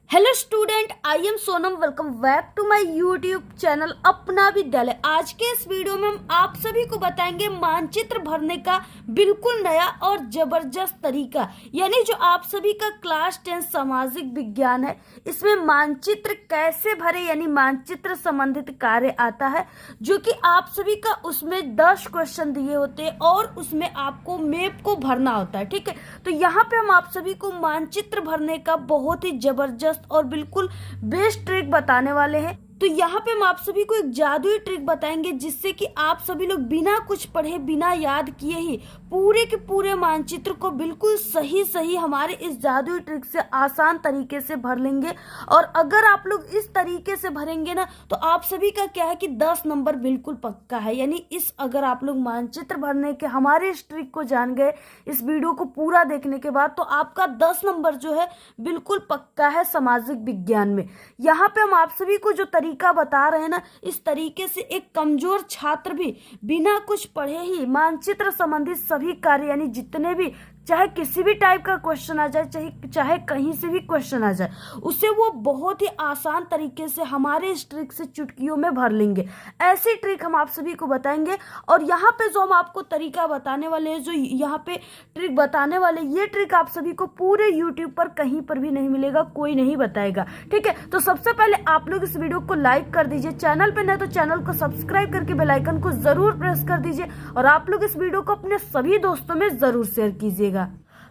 Hello student, I am Sonam. Welcome back to my YouTube channel Apna Vidyalay. आज के इस video में हम आप सभी को बताएंगे मानचित्र भरने का बिल्कुल नया और जबरदस्त तरीका, यानी जो आप सभी का क्लास 10 सामाजिक विज्ञान है, इसमें मानचित्र कैसे भरे, यानी मानचित्र संबंधित कार्य आता है, जो कि आप सभी का उसमें 10 क्वेश्चन दिए होते हैं और उसमें आपको मैप को भरना होता है। ठीक है, तो यहाँ पे हम आप सभी को मानचित्र भरने का बहुत ही जबरदस्त और बिल्कुल बेस्ट ट्रिक बताने वाले हैं। तो यहाँ पे हम आप सभी को एक जादुई ट्रिक बताएंगे, जिससे कि आप सभी लोग बिना कुछ पढ़े, बिना याद किए ही पूरे के पूरे मानचित्र को बिल्कुल सही सही हमारे इस जादुई ट्रिक से आसान तरीके से भर लेंगे। और अगर आप लोग इस तरीके से भरेंगे ना, तो आप सभी का क्या है कि 10 नंबर बिल्कुल पक्का है। यानी इस अगर आप लोग मानचित्र भरने के हमारे इस ट्रिक को जान गए इस वीडियो को पूरा देखने के बाद, तो आपका 10 नंबर जो है बिल्कुल पक्का है सामाजिक विज्ञान में। यहाँ पे हम आप सभी को जो तरीका बता रहे हैं ना, इस तरीके से एक कमजोर छात्र भी बिना कुछ पढ़े ही मानचित्र संबंधित सभी कार्य, यानी जितने भी, चाहे किसी भी टाइप का क्वेश्चन आ जाए, चाहे कहीं से भी क्वेश्चन आ जाए, उसे वो बहुत ही आसान तरीके से हमारे इस ट्रिक से चुटकियों में भर लेंगे। ऐसी ट्रिक हम आप सभी को बताएंगे। और यहाँ पे जो हम आपको तरीका बताने वाले हैं, जो यहाँ पे ट्रिक बताने वाले, ये ट्रिक आप सभी को पूरे यूट्यूब पर कहीं पर भी नहीं मिलेगा, कोई नहीं बताएगा। ठीक है, तो सबसे पहले आप लोग इस वीडियो को लाइक कर दीजिए, चैनल पे नहीं तो चैनल को सब्सक्राइब करके बेल आइकन को जरूर प्रेस कर दीजिए, और आप लोग इस वीडियो को अपने सभी दोस्तों में जरूर शेयर कीजिएगा।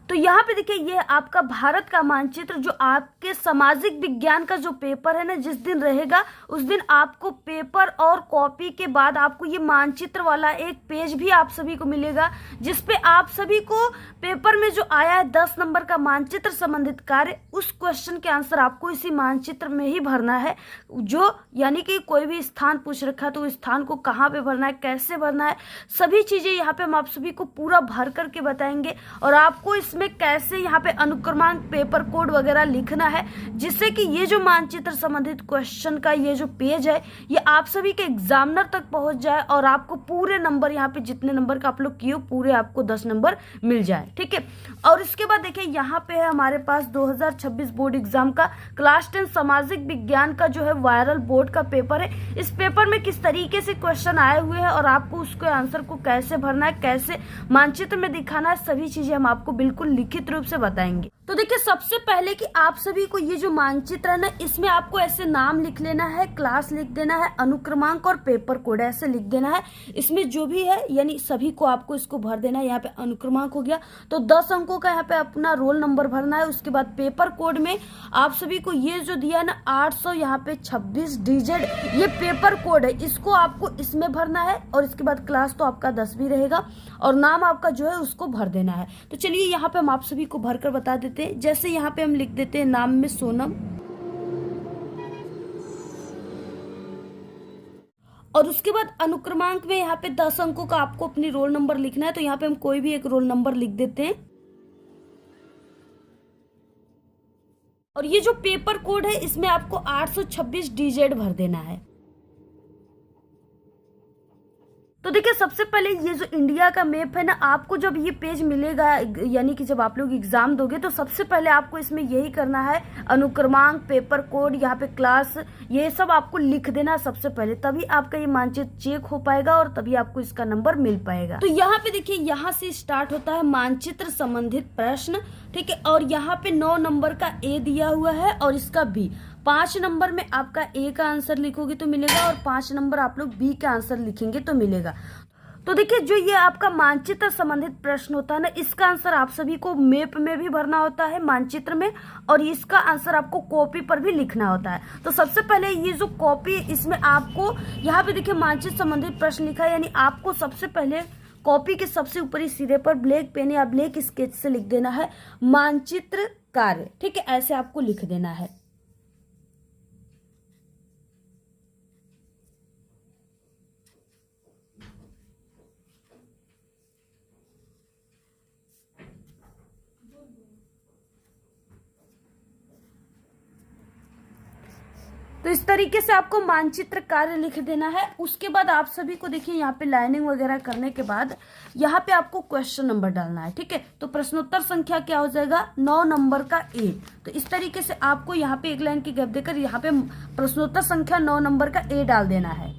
तो यहाँ पे देखिए, ये आपका भारत का मानचित्र, जो आपके सामाजिक विज्ञान का जो पेपर है ना, जिस दिन रहेगा उस दिन आपको पेपर और कॉपी के बाद आपको ये मानचित्र वाला एक पेज भी आप सभी को मिलेगा, जिसपे आप सभी को पेपर में जो आया है 10 नंबर का मानचित्र संबंधित कार्य, उस क्वेश्चन के आंसर आपको इसी मानचित्र में ही भरना है। जो यानी कि कोई भी स्थान पूछ रखा है तो उस स्थान को कहाँ पे भरना है, कैसे भरना है, सभी चीजें यहाँ पे हम आप सभी को पूरा भर करके बताएंगे। और आपको इसमें कैसे यहाँ पे अनुक्रमांक, पेपर कोड वगैरह लिखना है, जिससे कि ये जो मानचित्र संबंधित क्वेश्चन का ये जो पेज है, ये आप सभी के एग्जामिनर तक पहुंच जाए और आपको पूरे नंबर, यहाँ पे जितने नंबर का आप लोग किए पूरे आपको 10 नंबर मिल जाए। ठीक है, और इसके बाद देखिए, यहाँ पे है हमारे पास 2026 बोर्ड एग्जाम का क्लास 10 सामाजिक विज्ञान का जो है वायरल बोर्ड का पेपर है। इस पेपर में किस तरीके से क्वेश्चन आए हुए हैं और आपको उसके आंसर को कैसे भरना है, कैसे मानचित्र में दिखाना है, सभी चीजें हम आपको बिल्कुल लिखित रूप से बताएंगे। तो देखिए, सबसे पहले कि आप सभी को ये जो मानचित्र है ना, इसमें आपको ऐसे नाम लिख लेना है, क्लास लिख देना है, अनुक्रमांक और पेपर कोड ऐसे लिख देना है। इसमें जो भी है यानी सभी को आपको इसको भर देना है। यहाँ पे अनुक्रमांक हो गया तो 10 अंकों का यहाँ पे अपना रोल नंबर भरना है। उसके बाद पेपर कोड में आप सभी को ये जो दिया है ना 800 यहाँ पे 26 डिजिट, ये पेपर कोड है, इसको आपको इसमें भरना है। और इसके बाद क्लास तो आपका 10 भी रहेगा और नाम आपका जो है उसको भर देना है। तो चलिए यहाँ पे हम आप सभी को भरकर बता देते हैं। जैसे यहाँ पे हम लिख देते हैं नाम में सोनम, और उसके बाद अनुक्रमांक में यहाँ पे 10 अंकों का आपको अपनी रोल नंबर लिखना है। तो यहाँ पे हम कोई भी एक रोल नंबर लिख देते हैं। और ये जो पेपर कोड है, इसमें आपको 826 डिजिट भर देना है। तो देखिए, सबसे पहले ये जो इंडिया का मैप है ना, आपको जब ये पेज मिलेगा, यानी कि जब आप लोग एग्जाम दोगे, तो सबसे पहले आपको इसमें यही करना है, अनुक्रमांक, पेपर कोड, यहाँ पे क्लास, ये सब आपको लिख देना सबसे पहले। तभी आपका ये मानचित्र चेक हो पाएगा और तभी आपको इसका नंबर मिल पाएगा। तो यहाँ पे देखिए, यहाँ से स्टार्ट होता है मानचित्र संबंधित प्रश्न। ठीक है, और यहाँ पे 9 नंबर का ए दिया हुआ है और इसका बी। 5 नंबर में आपका ए का आंसर लिखोगे तो मिलेगा, और 5 नंबर आप लोग बी का आंसर लिखेंगे तो मिलेगा। तो देखिए, जो ये आपका मानचित्र संबंधित प्रश्न होता है ना, इसका आंसर आप सभी को मैप में भी भरना होता है, मानचित्र में, और इसका आंसर आपको कॉपी पर भी लिखना होता है। तो सबसे पहले ये जो कॉपी, इसमें आपको यहाँ पे देखिए मानचित्र संबंधित प्रश्न लिखा है, यानी आपको सबसे पहले कॉपी के सबसे ऊपरी सिरे पर ब्लैक पेन या ब्लैक स्केच से लिख देना है मानचित्र कार्य। ठीक है, ऐसे आपको लिख देना है। तो इस तरीके से आपको मानचित्र कार्य लिख देना है। उसके बाद आप सभी को देखिए यहाँ पे लाइनिंग वगैरह करने के बाद यहाँ पे आपको क्वेश्चन नंबर डालना है, ठीक है। तो प्रश्नोत्तर संख्या क्या हो जाएगा, 9 नंबर का ए। तो इस तरीके से आपको यहाँ पे एक लाइन की गैप देकर यहाँ पे प्रश्नोत्तर संख्या 9 नंबर का ए डाल देना है।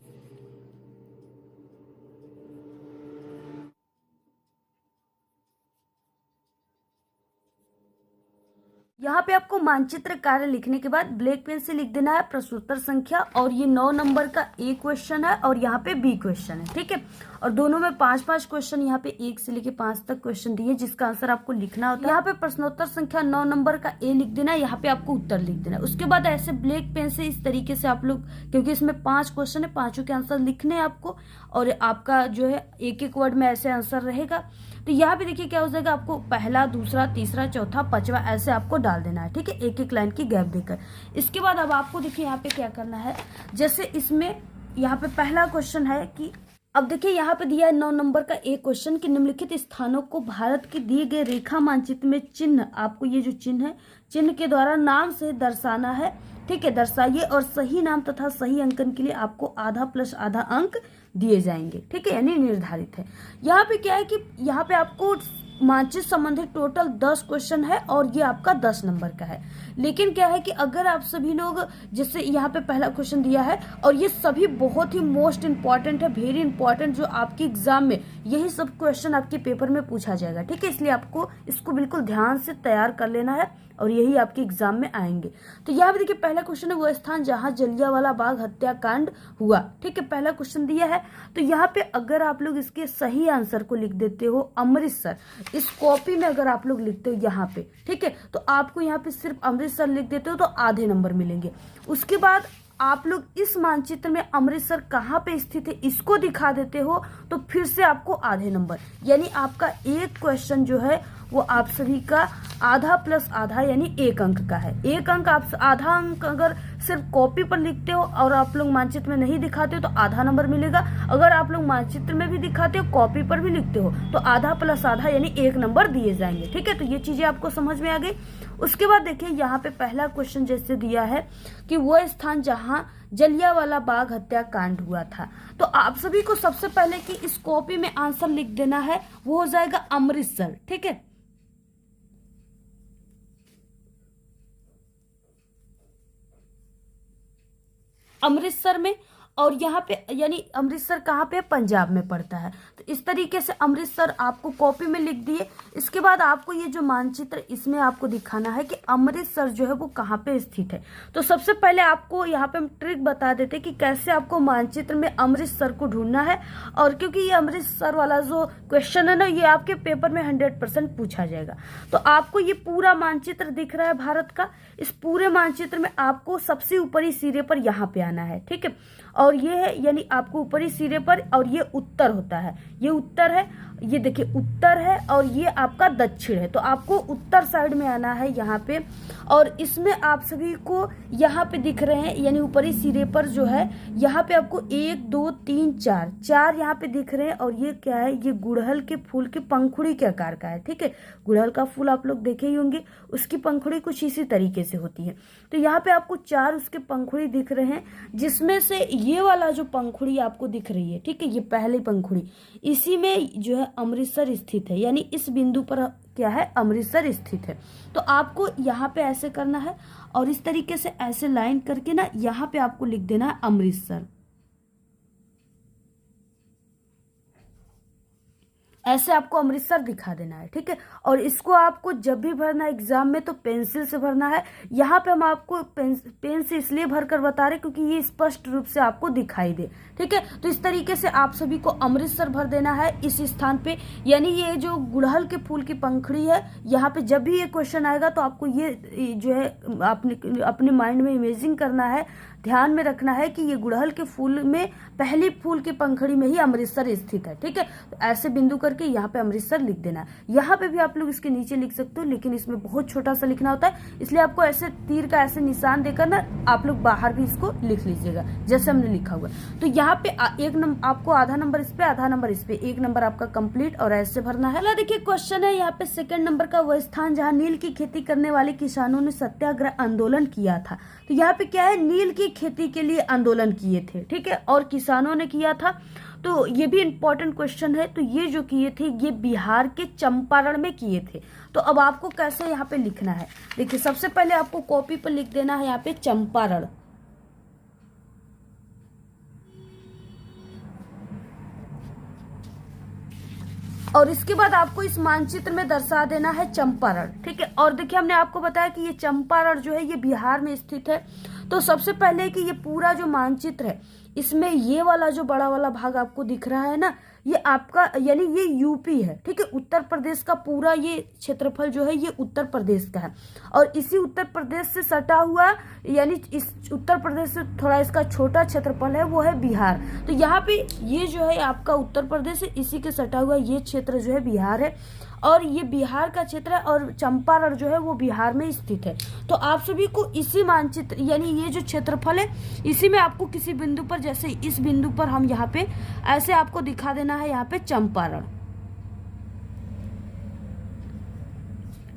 यहाँ पे आपको मानचित्र कार्य लिखने के बाद ब्लैक पेन से लिख देना है प्रश्नोत्तर संख्या, और ये 9 नंबर का ए क्वेश्चन है और यहाँ पे बी क्वेश्चन है, ठीक है। और दोनों में 5-5 क्वेश्चन, यहाँ पे 1 से लेके 5 तक क्वेश्चन दिए जिसका आंसर आपको लिखना होता है। यहाँ पे प्रश्नोत्तर संख्या 9 नंबर का ए लिख देना है, यहाँ पे आपको उत्तर लिख देना है। उसके बाद ऐसे ब्लैक पेन से इस तरीके से आप लोग, क्योंकि इसमें 5 क्वेश्चन है, 5 के आंसर लिखने हैं आपको, और आपका जो है एक वर्ड में ऐसे आंसर रहेगा। तो यहाँ पे देखिए क्या हो जाएगा, आपको पहला, दूसरा, तीसरा, चौथा, पांचवा ऐसे आपको डाल देना है, ठीक है, एक लाइन की गैप देकर। इसके बाद अब आपको देखिए यहाँ पे क्या करना है, जैसे इसमें यहाँ पे पहला क्वेश्चन है कि अब देखिए यहाँ पे दिया है 9 नंबर का एक क्वेश्चन कि निम्नलिखित स्थानों को भारत के दिए गए रेखा मानचित्र में चिन्ह, आपको ये जो चिन्ह है, चिन्ह के द्वारा नाम से दर्शाना है, ठीक है, दर्शाइए, और सही नाम तथा सही अंकन के लिए आपको आधा प्लस आधा अंक दिए जाएंगे, ठीक है, यानी निर्धारित है। यहाँ पे क्या है कि यहाँ पे आपको मानचित्र संबंधित टोटल 10 क्वेश्चन है और ये आपका 10 नंबर का है। लेकिन क्या है कि अगर आप सभी लोग, जैसे यहाँ पे पहला क्वेश्चन दिया है और ये सभी बहुत ही मोस्ट इंपॉर्टेंट है, वेरी इंपॉर्टेंट, जो आपके एग्जाम में यही सब क्वेश्चन आपके पेपर में पूछा जाएगा, ठीक है, इसलिए आपको इसको बिल्कुल ध्यान से तैयार कर लेना है और यही आपके एग्जाम में आएंगे। तो यहाँ पे देखिए पहला क्वेश्चन है वो स्थान जहां जलियांवाला बाग हत्याकांड हुआ, ठीक है, पहला क्वेश्चन दिया है। तो यहाँ पे अगर आप लोग इसके सही आंसर को लिख देते हो अमृतसर, इस कॉपी में अगर आप लोग लिखते हो यहाँ पे, ठीक है, तो आपको यहाँ पे सिर्फ अमृतसर लिख देते हो तो आधे नंबर मिलेंगे। उसके बाद आप लोग इस मानचित्र में अमृतसर कहाँ पे स्थित है इसको दिखा देते हो तो फिर से आपको आधे नंबर, यानी आपका एक क्वेश्चन जो है वो आप सभी का आधा प्लस आधा यानी 1 अंक का है। 1 अंक, आप आधा अंक अगर सिर्फ कॉपी पर लिखते हो और आप लोग मानचित्र में नहीं दिखाते हो तो आधा नंबर मिलेगा। अगर आप लोग मानचित्र में भी दिखाते हो, कॉपी पर भी लिखते हो तो आधा प्लस आधा यानी 1 नंबर दिए जाएंगे, ठीक है। तो ये चीजें आपको समझ में आ गई। उसके बाद देखिए यहाँ पे पहला क्वेश्चन जैसे दिया है कि वो स्थान जहां जलियांवाला बाग हत्याकांड हुआ था, तो आप सभी को सबसे पहले कि इस कॉपी में आंसर लिख देना है, वो हो जाएगा अमृतसर, ठीक है। अमृतसर में, और यहाँ पे यानी अमृतसर कहाँ पे, पंजाब में पड़ता है। तो इस तरीके से अमृतसर आपको कॉपी में लिख दिए। इसके बाद आपको ये जो मानचित्र इसमें आपको दिखाना है कि अमृतसर जो है वो कहाँ पे स्थित है। तो सबसे पहले आपको यहाँ पे हम ट्रिक बता देते कि कैसे आपको मानचित्र में अमृतसर को ढूंढना है, और क्योंकि ये अमृतसर वाला जो क्वेश्चन है ना, ये आपके पेपर में 100% पूछा जाएगा। तो आपको ये पूरा मानचित्र दिख रहा है भारत का, इस पूरे मानचित्र में आपको सबसे ऊपरी सिरे पर यहाँ पे आना है, ठीक है। और ये है यानी आपको ऊपरी सिरे पर, और ये उत्तर होता है, ये उत्तर है, ये देखिए उत्तर है, और ये आपका दक्षिण है। तो आपको उत्तर साइड में आना है यहाँ पे, और इसमें आप सभी को यहाँ पे दिख रहे हैं यानी ऊपरी सिरे पर जो है यहाँ पे आपको 1 2 3 4 यहाँ पे दिख रहे हैं। और ये क्या है, ये गुड़हल के फूल की पंखुड़ी के आकार का है, ठीक है। गुड़हल का फूल आप लोग देखे ही होंगे, उसकी पंखुड़ी कुछ इसी तरीके से होती है। तो यहाँ पे आपको 4 उसके पंखुड़ी दिख रहे हैं, जिसमें से ये वाला जो पंखुड़ी आपको दिख रही है, ठीक है, ये पहली पंखुड़ी, इसी में जो है अमृतसर स्थित है, यानी इस बिंदु पर क्या है, अमृतसर स्थित है। तो आपको यहाँ पे ऐसे करना है और इस तरीके से ऐसे लाइन करके ना यहाँ पे आपको लिख देना है अमृतसर, ऐसे आपको अमृतसर दिखा देना है, ठीक है। और इसको आपको जब भी भरना है एग्जाम में तो पेंसिल से भरना है। यहाँ पे हम आपको पेन से इसलिए भरकर बता रहे क्योंकि ये स्पष्ट रूप से आपको दिखाई दे, ठीक है। तो इस तरीके से आप सभी को अमृतसर भर देना है इस स्थान पे, यानी ये जो गुड़हल के फूल की पंखुड़ी है, यहाँ पे जब भी ये क्वेश्चन आएगा तो आपको ये जो है अपने माइंड में इमेजिंग करना है, ध्यान में रखना है कि ये गुड़हल के फूल में पहली फूल की पंखुड़ी में ही अमृतसर स्थित है, ठीक है। तो ऐसे बिंदु करके करके यहाँ पे अमृतसर लिख देना है। यहाँ पे भी आप लोग इसके नीचे लिख सकते हो, लेकिन इसमें बहुत छोटा सा लिखना होता है, इसलिए आपको ऐसे तीर का ऐसे निशान देकर ना आप लोग बाहर भी इसको लिख लीजिएगा जैसे हमने लिखा हुआ है। तो यहाँ पे एक नंबर आपको, आधा नंबर इस पे, आधा नंबर इस पे, 1 नंबर आपका कंप्लीट और ऐसे भरना है। देखिए क्वेश्चन है यहाँ पे, सेकंड नंबर का, वह स्थान जहाँ नील की खेती करने वाले किसानों ने सत्याग्रह आंदोलन किया था। तो यहाँ पे क्या है, नील की खेती के लिए आंदोलन किए थे, ठीक है, और किसानों ने किया था। तो ये भी इंपॉर्टेंट क्वेश्चन है। तो ये जो किए थे ये बिहार के चंपारण में किए थे। तो अब आपको कैसे यहाँ पे लिखना है, देखिए सबसे पहले आपको कॉपी पर लिख देना है यहाँ पे चंपारण, और इसके बाद आपको इस मानचित्र में दर्शा देना है चंपारण, ठीक है। और देखिए हमने आपको बताया कि ये चंपारण जो है ये बिहार में स्थित है। तो सबसे पहले कि ये पूरा जो मानचित्र है इसमें ये वाला जो बड़ा वाला भाग आपको दिख रहा है ना, ये आपका यानी ये यूपी है, ठीक है। उत्तर प्रदेश का पूरा ये क्षेत्रफल जो है ये उत्तर प्रदेश का है, और इसी उत्तर प्रदेश से सटा हुआ यानी इस उत्तर प्रदेश से थोड़ा इसका छोटा क्षेत्रफल है वो है बिहार। तो यहाँ पे ये जो है आपका उत्तर प्रदेश है, इसी के सटा हुआ ये क्षेत्र जो है बिहार है, और ये बिहार का क्षेत्र है, और चंपारण जो है वो बिहार में स्थित है। तो आप सभी को इसी मानचित्र यानी ये जो क्षेत्रफल है इसी में आपको किसी बिंदु पर, जैसे इस बिंदु पर हम यहाँ पे ऐसे आपको दिखा देना है यहाँ पे चंपारण,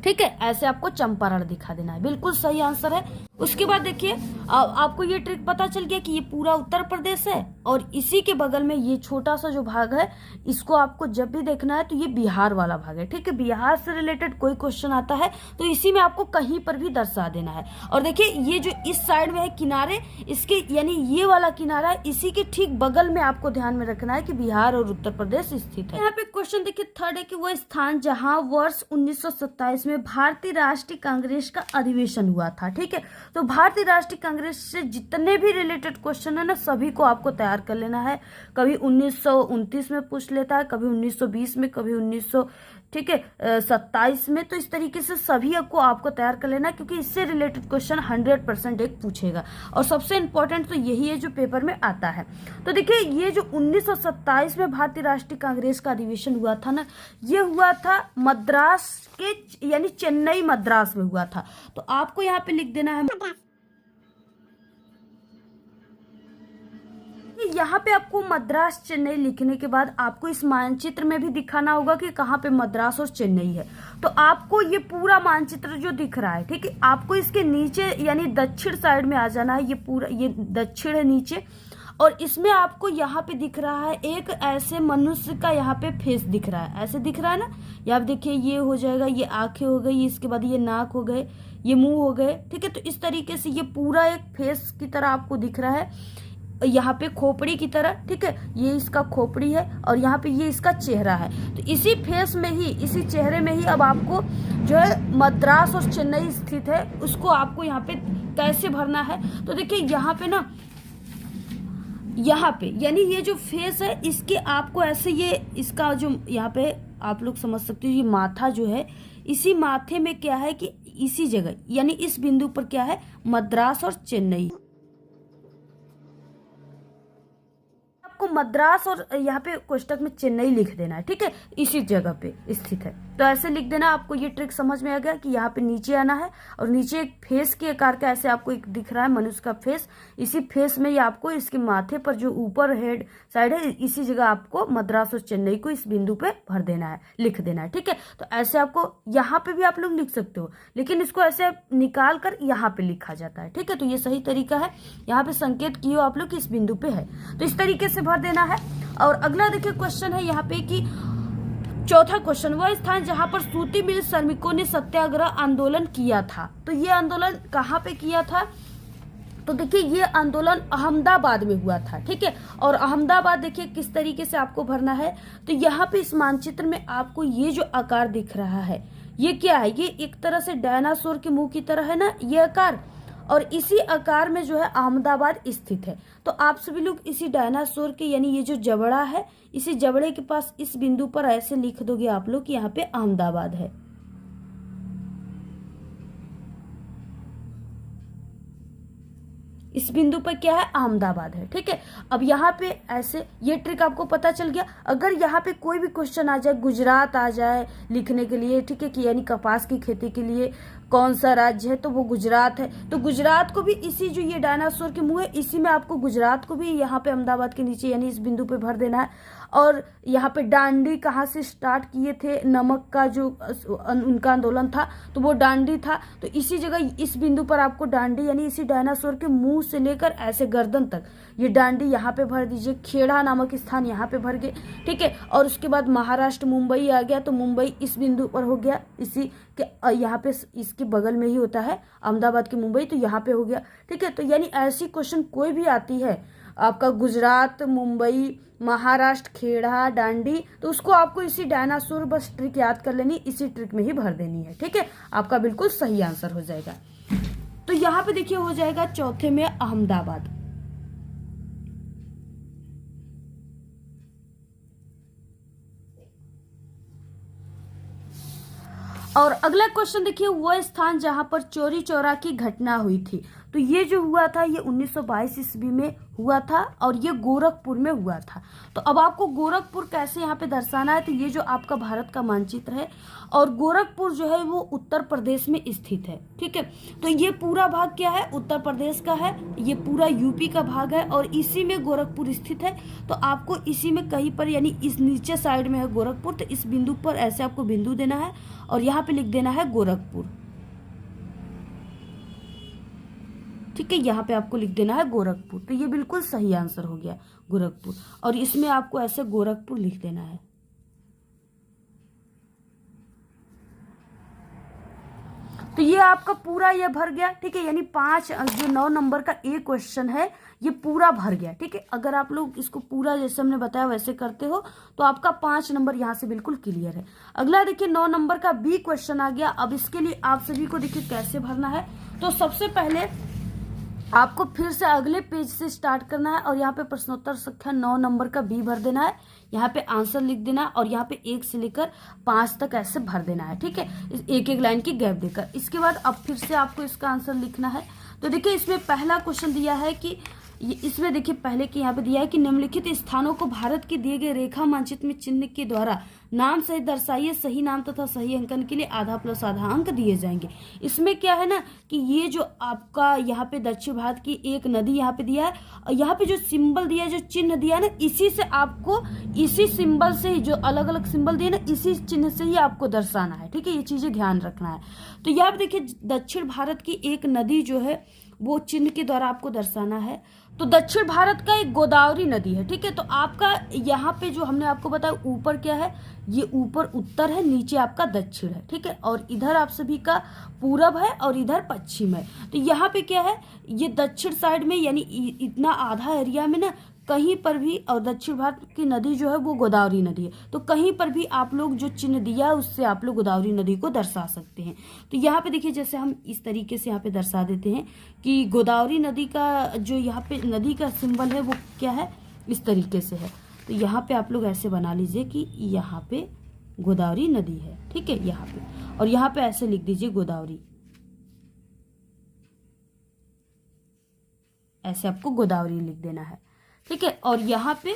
ठीक है, ऐसे आपको चंपारण दिखा देना है, बिल्कुल सही आंसर है। उसके बाद देखिए आपको ये ट्रिक पता चल गया कि ये पूरा उत्तर प्रदेश है, और इसी के बगल में ये छोटा सा जो भाग है इसको आपको जब भी देखना है तो ये बिहार वाला भाग है, ठीक है। बिहार से रिलेटेड कोई क्वेश्चन आता है तो इसी में आपको कहीं पर भी दर्शा देना है। और देखिए ये जो इस साइड में है किनारे, इसके यानी ये वाला किनारा है, इसी के ठीक बगल में आपको ध्यान में रखना है कि बिहार और उत्तर प्रदेश स्थित है। यहाँ पे क्वेश्चन देखिए थर्ड है कि वह स्थान जहाँ वर्ष 1927 में भारतीय राष्ट्रीय कांग्रेस का अधिवेशन हुआ था, ठीक है। तो भारतीय राष्ट्रीय कांग्रेस से जितने भी रिलेटेड क्वेश्चन है ना सभी को आपको तैयार कर लेना है। कभी 1929 में पूछ लेता है, कभी 1920 में, कभी 1900 ठीक है 27 में। तो इस तरीके से सभी को आपको तैयार कर लेना है, क्योंकि इससे रिलेटेड क्वेश्चन 100% एक पूछेगा, और सबसे इंपॉर्टेंट तो यही है जो पेपर में आता है। तो देखिए ये जो 1927 में भारतीय राष्ट्रीय कांग्रेस का अधिवेशन हुआ था ना, ये हुआ था मद्रास के यानी चेन्नई मद्रास में हुआ था। तो आपको यहाँ पे लिख देना है, यहाँ पे आपको मद्रास चेन्नई लिखने के बाद आपको इस मानचित्र में भी दिखाना होगा कि कहाँ पे मद्रास और चेन्नई है। तो आपको ये पूरा मानचित्र जो दिख रहा है, ठीक है, आपको इसके नीचे यानी दक्षिण साइड में आ जाना है। ये पूरा ये दक्षिण है नीचे, और इसमें आपको यहाँ पे दिख रहा है एक ऐसे मनुष्य का यहाँ पे फेस दिख रहा है, ऐसे दिख रहा है ना। यहाँ देखिए ये हो जाएगा, ये आंखें हो गई, इसके बाद ये नाक हो गए, ये मुंह हो गए, ठीक है। तो इस तरीके से ये पूरा एक फेस की तरह आपको दिख रहा है, यहाँ पे खोपड़ी की तरह, ठीक है, ये इसका खोपड़ी है, और यहाँ पे ये इसका चेहरा है। तो इसी फेस में ही, इसी चेहरे में ही अब आपको जो है मद्रास और चेन्नई स्थित है, उसको आपको यहाँ पे कैसे भरना है। तो देखिए यहाँ पे ना, यहाँ पे यानी ये जो फेस है इसके आपको ऐसे ये इसका जो यहाँ पे आप लोग समझ सकते हो, ये माथा जो है, इसी माथे में क्या है कि इसी जगह यानी इस बिंदु पर क्या है, मद्रास और चेन्नई। आपको मद्रास और यहाँ पे कोष्टक में चेन्नई लिख देना है, ठीक है, इसी जगह पे स्थित है। तो ऐसे लिख देना। आपको ये ट्रिक समझ में आ गया कि यहाँ पे नीचे आना है, और नीचे एक फेस के आकार का ऐसे आपको एक दिख रहा है मनुष्य का फेस, इसी फेस में ये आपको इसके माथे पर जो ऊपर हेड साइड है इसी जगह आपको मद्रास और चेन्नई को इस बिंदु पे भर देना है, लिख देना है, ठीक है। तो ऐसे आपको यहाँ पे भी आप लोग लिख सकते हो, लेकिन इसको ऐसे निकाल कर यहाँ पे लिखा जाता है, ठीक है। तो ये सही तरीका है, यहाँ पे संकेत किए आप लोग इस बिंदु पे है, तो इस तरीके से भर देना है। और अगला देखिए क्वेश्चन है यहाँ पे कि चौथा क्वेश्चन, वह स्थान जहां पर सूती मिल श्रमिकों ने सत्याग्रह आंदोलन किया था। तो ये आंदोलन कहाँ पे किया था, तो देखिए ये आंदोलन अहमदाबाद में हुआ था, ठीक है। और अहमदाबाद देखिए किस तरीके से आपको भरना है। तो यहाँ पे इस मानचित्र में आपको ये जो आकार दिख रहा है ये क्या है, ये एक तरह से डायनासोर के मुंह की तरह है ना ये आकार, और इसी आकार में जो है अहमदाबाद स्थित है। तो आप सभी लोग इसी डायनासोर के यानी ये जो जबड़ा है, इसी जबड़े के पास इस बिंदु पर ऐसे लिख दोगे आप लोग कि यहाँ पे अहमदाबाद है। इस बिंदु पर क्या है, अहमदाबाद है। ठीक है, अब यहाँ पे ऐसे ये ट्रिक आपको पता चल गया। अगर यहाँ पे कोई भी क्वेश्चन आ जाए, गुजरात आ जाए लिखने के लिए, ठीक है, कि यानी कपास की खेती के लिए कौन सा राज्य है, तो वो गुजरात है। तो गुजरात को भी इसी जो ये डायनासोर के मुंह है, इसी में आपको गुजरात को भी यहाँ पे अहमदाबाद के नीचे यानी इस बिंदु पे भर देना है। और यहाँ पे डांडी कहाँ से स्टार्ट किए थे, नमक का जो उनका आंदोलन था, तो वो डांडी था। तो इसी जगह इस बिंदु पर आपको डांडी यानी इसी डायनासोर के मुंह से लेकर ऐसे गर्दन तक ये डांडी यहाँ पे भर दीजिए। खेड़ा नामक स्थान यहाँ पे भर गए। ठीक है, और उसके बाद महाराष्ट्र मुंबई आ गया, तो मुंबई इस बिंदु पर हो गया, इसी के यहाँ पे इसके बगल में ही होता है अहमदाबाद की मुंबई, तो यहाँ पे हो गया। ठीक है, तो यानी ऐसी क्वेश्चन कोई भी आती है आपका गुजरात, मुंबई, महाराष्ट्र, खेड़ा, डांडी, तो उसको आपको इसी डायनासोर बस ट्रिक याद कर लेनी, इसी ट्रिक में ही भर देनी है। ठीक है, आपका बिल्कुल सही आंसर हो जाएगा। तो यहाँ पे देखिए हो जाएगा चौथे में अहमदाबाद। और अगला क्वेश्चन देखिए, वह स्थान जहां पर चोरी चौरा की घटना हुई थी। तो ये जो हुआ था ये 1922 ईस्वी में हुआ था और ये गोरखपुर में हुआ था। तो अब आपको गोरखपुर कैसे यहाँ पे दर्शाना है, तो ये जो आपका भारत का मानचित्र है और गोरखपुर जो है वो उत्तर प्रदेश में स्थित है। ठीक है, तो ये पूरा भाग क्या है, उत्तर प्रदेश का है, ये पूरा यूपी का भाग है और इसी में गोरखपुर स्थित है। तो आपको इसी में कहीं पर यानी इस नीचे साइड में है गोरखपुर, तो इस बिंदु पर ऐसे आपको बिंदु देना है और यहाँ पे लिख देना है गोरखपुर। ठीक है, यहाँ पे आपको लिख देना है गोरखपुर। तो ये बिल्कुल सही आंसर हो गया गोरखपुर, और इसमें आपको ऐसे गोरखपुर लिख देना है। तो ये आपका पूरा ये भर गया। ठीक है, यानी 5 जो 9 नंबर का एक क्वेश्चन है ये पूरा भर गया। ठीक है, अगर आप लोग इसको पूरा जैसे हमने बताया वैसे करते हो तो आपका 5 नंबर यहाँ से बिल्कुल क्लियर है। अगला देखिए 9 नंबर का बी क्वेश्चन आ गया। अब इसके लिए आप सभी को देखिए कैसे भरना है। तो सबसे पहले आपको फिर से अगले पेज से स्टार्ट करना है और यहाँ पे प्रश्नोत्तर संख्या 9 नंबर का बी भर देना है। यहाँ पे आंसर लिख देना है और यहाँ पे 1 से लेकर 5 तक ऐसे भर देना है। ठीक है, एक एक लाइन की गैप देकर। इसके बाद अब फिर से आपको इसका आंसर लिखना है। तो देखिए इसमें पहला क्वेश्चन दिया है कि इसमें देखिए पहले कि यहाँ पे दिया है कि निम्नलिखित स्थानों को भारत के दिए गए रेखा मानचित्र में चिन्ह के द्वारा नाम सहित दर्शाइए। सही नाम तथा सही अंकन के लिए आधा प्लस आधा अंक दिए जाएंगे। इसमें क्या है ना कि ये जो आपका यहाँ पे दक्षिण भारत की एक नदी यहाँ पे दिया है और यहाँ पे जो सिंबल दिया है, जो चिन्ह दिया है ना, इसी से आपको इसी सिंबल से ही जो अलग अलग सिंबल दिए ना, इसी चिन्ह से ही आपको दर्शाना है। ठीक है, ये चीजें ध्यान रखना है। तो यहाँ पे देखिए दक्षिण भारत की एक नदी जो है वो चिन्ह के द्वारा आपको दर्शाना है। तो दक्षिण भारत का एक गोदावरी नदी है। ठीक है, तो आपका यहाँ पे जो हमने आपको बताया ऊपर क्या है, ये ऊपर उत्तर है, नीचे आपका दक्षिण है। ठीक है, और इधर आप सभी का पूरब है और इधर पश्चिम है। तो यहाँ पे क्या है, ये दक्षिण साइड में यानी इतना आधा एरिया में ना कहीं पर भी, और दक्षिण भारत की नदी जो है वो गोदावरी नदी है, तो कहीं पर भी आप लोग जो चिन्ह दिया है उससे आप लोग गोदावरी नदी को दर्शा सकते हैं। तो यहाँ पे देखिए जैसे हम इस तरीके से यहाँ पे दर्शा देते हैं कि गोदावरी नदी का जो यहाँ पे नदी का सिंबल है वो क्या है, इस तरीके से है। तो यहाँ पे आप लोग ऐसे बना लीजिए कि यहाँ पे गोदावरी नदी है। ठीक है, यहाँ पे, और यहाँ पे ऐसे लिख दीजिए गोदावरी, ऐसे आपको गोदावरी लिख देना है। ठीक है, और यहाँ पे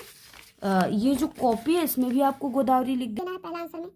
ये जो कॉपी है इसमें भी आपको गोदावरी लिख देना है पहला आंसर में।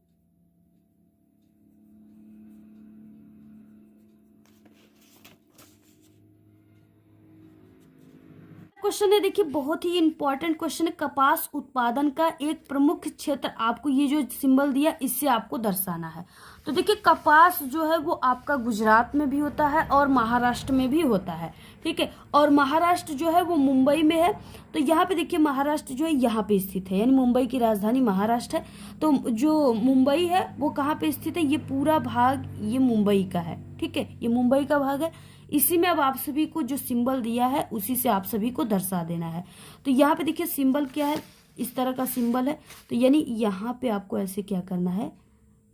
क्वेश्चन है देखिए बहुत ही इंपॉर्टेंट क्वेश्चन है। कपास उत्पादन का एक प्रमुख क्षेत्र आपको ये जो सिंबल दिया इससे आपको दर्शाना है। तो देखिए कपास जो है वो आपका गुजरात में भी होता है और महाराष्ट्र में भी होता है। ठीक है, और महाराष्ट्र जो है वो मुंबई में है। तो यहाँ पे देखिए महाराष्ट्र जो है यहाँ पे स्थित है, यानी मुंबई की राजधानी महाराष्ट्र है। तो जो मुंबई है वो कहाँ पे स्थित है, ये पूरा भाग ये मुंबई का है। ठीक है, ये मुंबई का भाग है। इसी में अब आप सभी को जो सिंबल दिया है उसी से आप सभी को दर्शा देना है। तो यहाँ पे देखिए सिंबल क्या है, इस तरह का सिंबल है। तो यानी यहाँ पे आपको ऐसे क्या करना है,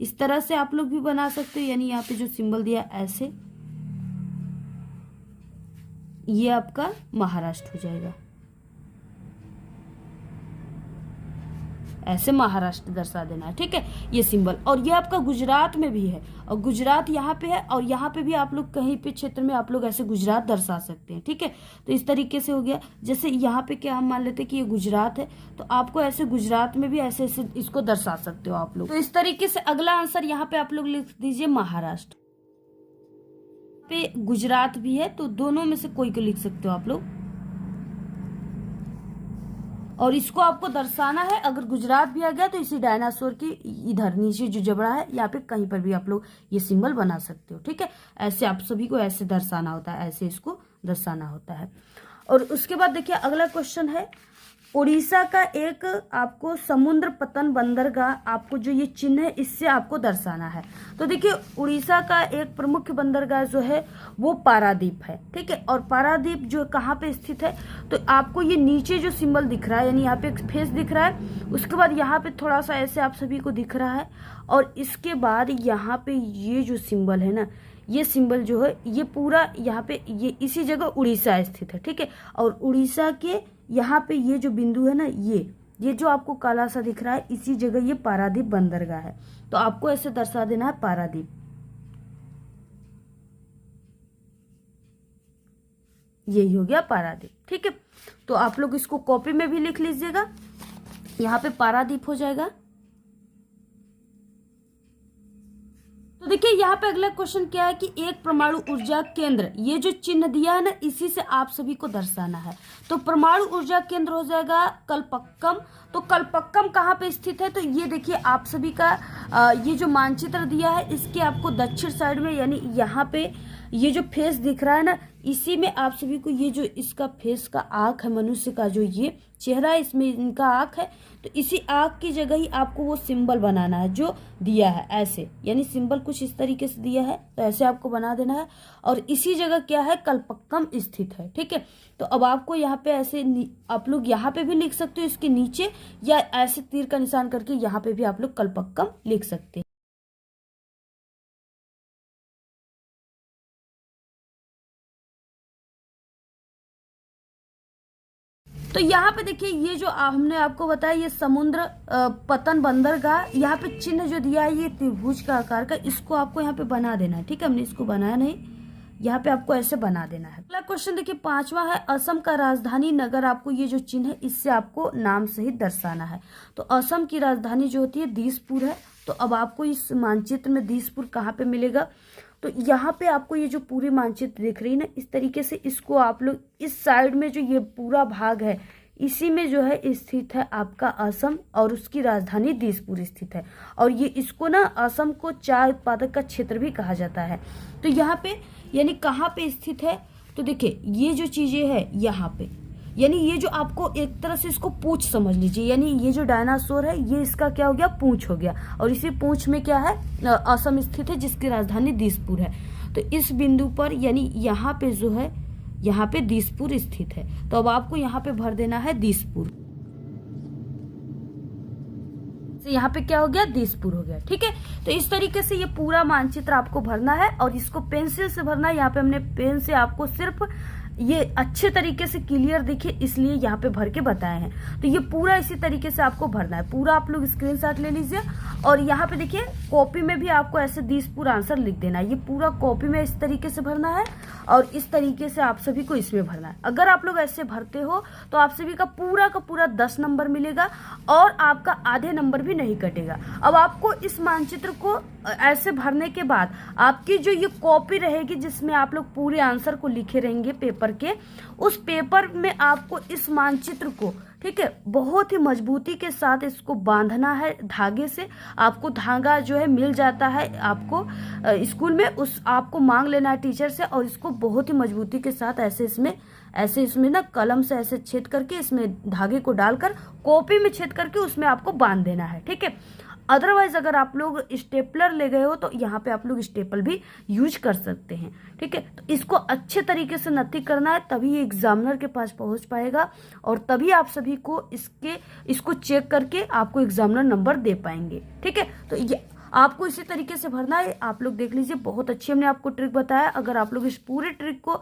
इस तरह से आप लोग भी बना सकते हो। यानी यहाँ पे जो सिंबल दिया ऐसे, ये आपका महाराष्ट्र हो जाएगा। ऐसे महाराष्ट्र दर्शा देना है। ठीक है, ये सिंबल। और ये आपका गुजरात में भी है, और गुजरात यहाँ पे है, और यहाँ पे भी आप लोग कहीं पे क्षेत्र में आप लोग ऐसे गुजरात दर्शा सकते हैं। ठीक है, तो इस तरीके से हो गया। जैसे यहाँ पे क्या हम मान लेते हैं कि ये गुजरात है, तो आपको ऐसे गुजरात में भी ऐसे ऐसे इसको दर्शा सकते हो आप लोग। तो इस तरीके से अगला आंसर यहाँ पे आप लोग लिख दीजिए महाराष्ट्र। पे गुजरात भी है, तो दोनों में से कोई को लिख सकते हो आप लोग। और इसको आपको दर्शाना है, अगर गुजरात भी आ गया तो इसी डायनासोर की इधर नीचे जो जबड़ा है यहाँ पे कहीं पर भी आप लोग ये सिंबल बना सकते हो। ठीक है, ऐसे आप सभी को ऐसे दर्शाना होता है, ऐसे इसको दर्शाना होता है। और उसके बाद देखिए अगला क्वेश्चन है, उड़ीसा का एक आपको समुद्र पतन बंदरगाह, आपको जो ये चिन्ह है इससे आपको दर्शाना है। तो देखिए उड़ीसा का एक प्रमुख बंदरगाह जो है वो पारादीप है। ठीक है, और पारादीप जो कहाँ पे स्थित है, तो आपको ये नीचे जो सिंबल दिख रहा है, यानी यहाँ पे एक फेस दिख रहा है, उसके बाद यहाँ पे थोड़ा सा ऐसे आप सभी को दिख रहा है, और इसके बाद यहाँ पे ये जो सिंबल है ना, ये सिंबल जो है ये पूरा यहाँ पे ये इसी जगह उड़ीसा स्थित है। ठीक है, और उड़ीसा के यहाँ पे ये जो बिंदु है ना, ये जो आपको काला सा दिख रहा है, इसी जगह ये पारादीप बंदरगाह है। तो आपको ऐसे दर्शा देना है पारादीप, यही हो गया पारादीप। ठीक है, तो आप लोग इसको कॉपी में भी लिख लीजिएगा, यहाँ पे पारादीप हो जाएगा। तो देखिए यहाँ पे अगला क्वेश्चन क्या है कि एक परमाणु ऊर्जा केंद्र, ये जो चिन्ह दिया है ना, इसी से आप सभी को दर्शाना है। तो परमाणु ऊर्जा केंद्र हो जाएगा कलपक्कम। तो कलपक्कम कहाँ पे स्थित है, तो ये देखिए आप सभी का ये जो मानचित्र दिया है इसके आपको दक्षिण साइड में, यानी यहाँ पे ये जो फेस दिख रहा है ना, इसी में आप सभी को ये जो इसका फेस का आँख है, मनुष्य का जो ये चेहरा है, इसमें इनका आँख है, तो इसी आँख की जगह ही आपको वो सिंबल बनाना है जो दिया है ऐसे, यानी सिंबल कुछ इस तरीके से दिया है, तो ऐसे आपको बना देना है। और इसी जगह क्या है, कलपक्कम स्थित है। ठीक है, तो अब आपको यहाँ पे ऐसे आप लोग यहाँ पे भी लिख सकते हो इसके नीचे, या ऐसे तीर का निशान करके यहाँ पे भी आप लोग कलपक्कम लिख सकते हैं। तो यहाँ पे देखिए ये जो हमने आपको बताया ये समुद्र पतन बंदरगाह, यहाँ पे चिन्ह जो दिया है ये त्रिभुज का आकार का, इसको आपको यहाँ पे बना देना है। ठीक है, हमने इसको बनाया नहीं, यहाँ पे आपको ऐसे बना देना है। अगला क्वेश्चन देखिए पांचवा है, असम का राजधानी नगर, आपको ये जो चिन्ह है इससे आपको नाम सहित दर्शाना है। तो असम की राजधानी जो होती है दिसपुर है। तो अब आपको इस मानचित्र में दिसपुर कहाँ पे मिलेगा, तो यहाँ पे आपको ये जो पूरी मानचित्र दिख रही है ना, इस तरीके से इसको आप लोग इस साइड में जो ये पूरा भाग है इसी में जो है स्थित है आपका असम, और उसकी राजधानी दिसपुर स्थित है। और ये इसको ना असम को चाय उत्पादक का क्षेत्र भी कहा जाता है। तो यहाँ पे यानी कहाँ पे स्थित है, तो देखिए ये जो चीजें है यहाँ पे, यानी ये जो आपको एक तरह से इसको पूंछ समझ लीजिए, यानी ये जो डायनासोर है ये इसका क्या हो गया, पूंछ हो गया, और इसी पूंछ में क्या है, असम स्थित है जिसकी राजधानी दिसपुर है। तो इस बिंदु पर यानी यहाँ पे जो है, यहाँ पे दिसपुर स्थित है। तो अब आपको यहाँ पे भर देना है दिसपुर, तो यहाँ पे क्या हो गया, दिसपुर हो गया। ठीक है, तो इस तरीके से ये पूरा मानचित्र आपको भरना है, और इसको पेंसिल से भरना है। यहाँ पे हमने पेन से आपको सिर्फ ये अच्छे तरीके से क्लियर दिखे इसलिए यहाँ पे भर के बताए हैं। तो ये पूरा इसी तरीके से आपको भरना है, पूरा आप लोग स्क्रीनशॉट ले लीजिए। और यहाँ पे देखिए कॉपी में भी आपको ऐसे दिसपुर आंसर लिख देना है, ये पूरा कॉपी में इस तरीके से भरना है, और इस तरीके से आप सभी को इसमें भरना है। अगर आप लोग ऐसे भरते हो तो आप सभी का पूरा 10 नंबर मिलेगा, और आपका आधे नंबर भी नहीं कटेगा। अब आपको इस मानचित्र को ऐसे भरने के बाद आपकी जो ये कॉपी रहेगी जिसमें आप लोग पूरे आंसर को लिखे रहेंगे पेपर के, उस पेपर में आपको इस मानचित्र को, ठीक है, बहुत ही मजबूती के साथ इसको बांधना है धागे से। आपको धागा जो है मिल जाता है आपको स्कूल में, उस आपको मांग लेना है टीचर से, और इसको बहुत ही मजबूती के साथ ऐसे इसमें ना कलम से ऐसे छेद करके इसमें धागे को डालकर कॉपी में छेद करके उसमें आपको बांध देना है। ठीक है, अदरवाइज अगर आप लोग स्टेपलर ले गए हो तो यहाँ पे आप लोग स्टेपल भी यूज कर सकते हैं। ठीक है, तो इसको अच्छे तरीके से नत्थी करना है, तभी ये एग्जामिनर के पास पहुंच पाएगा, और तभी आप सभी को इसको चेक करके आपको एग्जामिनर नंबर दे पाएंगे। ठीक है, तो ये आपको इसी तरीके से भरना है। आप लोग देख लीजिए, बहुत अच्छी हमने आपको ट्रिक बताया। अगर आप लोग इस पूरे ट्रिक को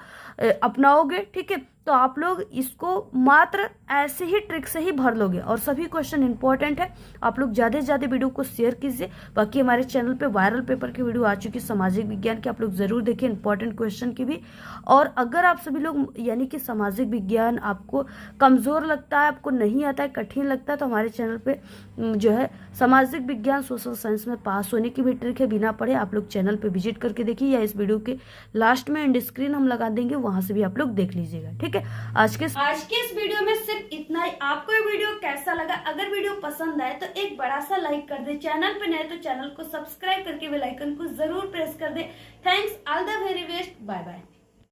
अपनाओगे, ठीक है, तो आप लोग इसको मात्र ऐसे ही ट्रिक से ही भर लोगे और सभी क्वेश्चन इंपॉर्टेंट है। आप लोग ज़्यादा से ज़्यादा वीडियो को शेयर कीजिए। बाकी हमारे चैनल पे वायरल पेपर की वीडियो आ चुकी है सामाजिक विज्ञान की, आप लोग जरूर देखिए, इंपॉर्टेंट क्वेश्चन की भी। और अगर आप सभी लोग यानी कि सामाजिक विज्ञान आपको कमज़ोर लगता है, आपको नहीं आता है, कठिन लगता है, तो हमारे चैनल पे जो है सामाजिक विज्ञान सोशल साइंस में पास होने की भी ट्रिक है, बिना पढ़े आप लोग चैनल पे विजिट करके देखिए, या इस वीडियो के लास्ट में एंड स्क्रीन हम लगा देंगे, वहां से भी आप लोग देख लीजिएगा। ठीक है, आज के इस वीडियो में सिर्फ इतना ही। आपको ये वीडियो कैसा लगा? अगर वीडियो पसंद आए तो एक बड़ा सा लाइक कर दे, चैनल पे नए तो चैनल को सब्सक्राइब करके बेल आइकन को जरूर प्रेस कर दे। Thanks, all the very best, bye bye.